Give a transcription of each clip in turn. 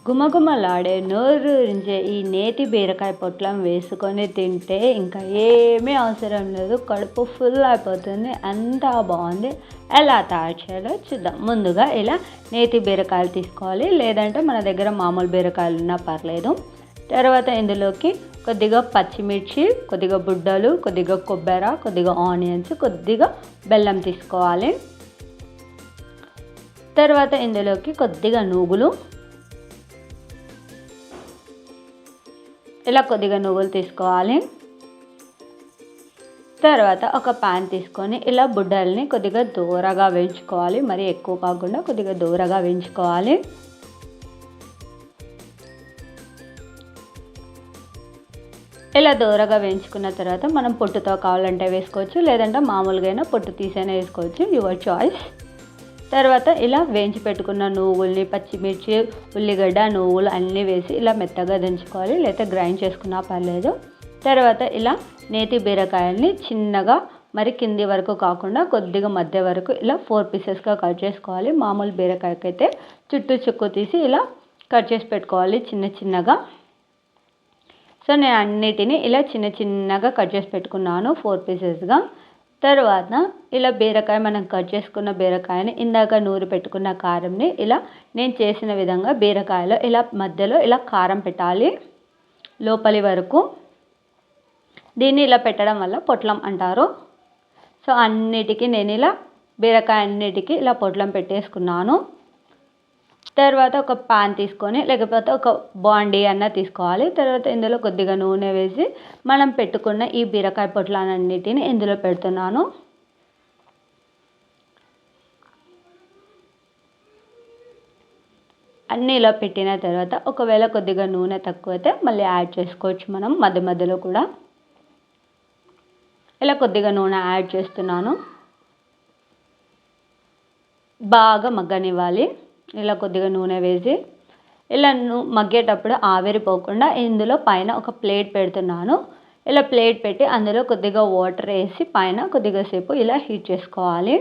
గుమగుమలాడే నోరూరించే ఈ నేతి బీరకాయ పొట్లం వేసుకొని తింటే ఇంకా ఏమీ అవసరం లేదు, కడుపు ఫుల్ అయిపోతుంది. అంతా బాగుంది. ఎలా తయారు చేయాలో చూద్దాం. ముందుగా ఇలా నేతి బీరకాయలు తీసుకోవాలి, లేదంటే మన దగ్గర మామూలు బీరకాయలు ఉన్నా పర్లేదు. తర్వాత ఇందులోకి కొద్దిగా పచ్చిమిర్చి, కొద్దిగా బుడ్డలు, కొద్దిగా కొబ్బరి, కొద్దిగా ఆనియన్స్, కొద్దిగా బెల్లం తీసుకోవాలి. తర్వాత ఇందులోకి కొద్దిగా నువ్వులు, ఇలా కొద్దిగా నువ్వులు తీసుకోవాలి. తర్వాత ఒక ప్యాన్ తీసుకొని ఇలా బుడ్డల్ని కొద్దిగా దూరగా వేయించుకోవాలి, మరి ఎక్కువ కాకుండా కొద్దిగా దూరగా వేయించుకోవాలి. ఇలా దూరగా వేయించుకున్న తర్వాత మనం పొట్టుతో కావాలంటే వేసుకోవచ్చు, లేదంటే మామూలుగా అయినా పొట్టు తీసైనా వేసుకోవచ్చు, యువర్ చాయిస్. తర్వాత ఇలా వేయించి పెట్టుకున్న నువ్వుల్ని, పచ్చిమిర్చి, ఉల్లిగడ్డ, నువ్వులు అన్నీ వేసి ఇలా మెత్తగా దంచుకోవాలి, లేకపోతే గ్రైండ్ చేసుకున్నా పర్లేదు. తర్వాత ఇలా నేతి బీరకాయల్ని చిన్నగా, మరి కింది వరకు కాకుండా కొద్దిగా మధ్య వరకు ఇలా 4 పీసెస్గా కట్ చేసుకోవాలి. మామూలు బీరకాయకైతే చుట్టూ చుక్కు తీసి ఇలా కట్ చేసి పెట్టుకోవాలి చిన్న చిన్నగా. సో నేను అన్నిటినీ ఇలా చిన్న చిన్నగా కట్ చేసి పెట్టుకున్నాను 4 పీసెస్గా. తర్వాత ఇలా బీరకాయ, మనం కట్ చేసుకున్న బీరకాయని ఇందాక నూరి పెట్టుకున్న కారంని ఇలా నేను చేసిన విధంగా బీరకాయలో ఇలా మధ్యలో ఇలా కారం పెట్టాలి లోపలి వరకు. దీన్ని ఇలా పెట్టడం వల్ల పొట్లం అంటారు. సో అన్నిటికీ నేను ఇలా బీరకాయ అన్నిటికీ ఇలా పొట్లం పెట్టేసుకున్నాను. తర్వాత ఒక పాన్ తీసుకొని, లేకపోతే ఒక బాండీ అన్న తీసుకోవాలి. తర్వాత ఇందులో కొద్దిగా నూనె వేసి మనం పెట్టుకున్న ఈ బీరకాయ పొట్లాలన్నిటిని ఇందులో పెడుతున్నాను. అన్నీ ఇలా పెట్టిన తర్వాత ఒకవేళ కొద్దిగా నూనె తక్కువైతే మళ్ళీ యాడ్ చేసుకోవచ్చు మనం మధ్య మధ్యలో కూడా. ఇలా కొద్దిగా నూనె యాడ్ చేస్తున్నాను. బాగా మగ్గనివ్వాలి. ఇలా కొద్దిగా నూనె వేసి ఇలా మగ్గేటప్పుడు ఆవిరిపోకుండా ఇందులో పైన ఒక ప్లేట్ పెడుతున్నాను. ఇలా ప్లేట్ పెట్టి అందులో కొద్దిగా వాటర్ వేసి పైన కొద్దిగా సేపు ఇలా హీట్ చేసుకోవాలి.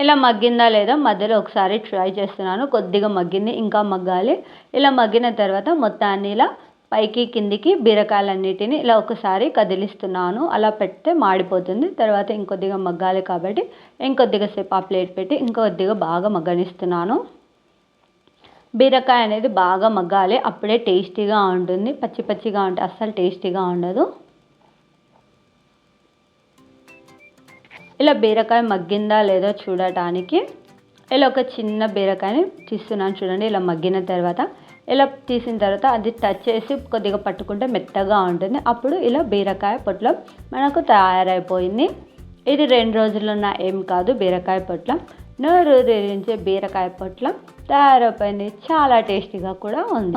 ఇలా మగ్గిందా లేదా మధ్యలో ఒకసారి ట్రై చేస్తున్నాను. కొద్దిగా మగ్గింది, ఇంకా మగ్గాలి. ఇలా మగ్గిన తర్వాత మొత్తాన్ని ఇలా పైకి కిందికి బీరకాయలన్నిటిని ఇలా ఒకసారి కదిలిస్తున్నాను. అలా పెడితే మాడిపోతుంది. తర్వాత ఇంకొద్దిగా మగ్గాలి కాబట్టి ఇంకొద్దిగా సేపు ఆ ప్లేట్ పెట్టి ఇంకొద్దిగా బాగా మగ్గనిస్తున్నాను. బీరకాయ అనేది బాగా మగ్గాలి, అప్పుడే టేస్టీగా ఉంటుంది. పచ్చి పచ్చిగా ఉంటే అస్సలు టేస్టీగా ఉండదు. ఇలా బీరకాయ మగ్గిందా లేదో చూడటానికి ఇలా ఒక చిన్న బీరకాయని తీస్తున్నాను చూడండి. ఇలా మగ్గిన తర్వాత ఇలా తీసిన తర్వాత అది టచ్ చేసి కొద్దిగా పట్టుకుంటే మెత్తగా ఉంటుంది. అప్పుడు ఇలా బీరకాయ పొట్లం మనకు తయారైపోయింది. ఇది 2 రోజులున్న ఏం కాదు, బీరకాయ పొట్లం, నోరూరించే బీరకాయ పొట్లం తయారైపోయింది. చాలా టేస్టీగా కూడా ఉంది.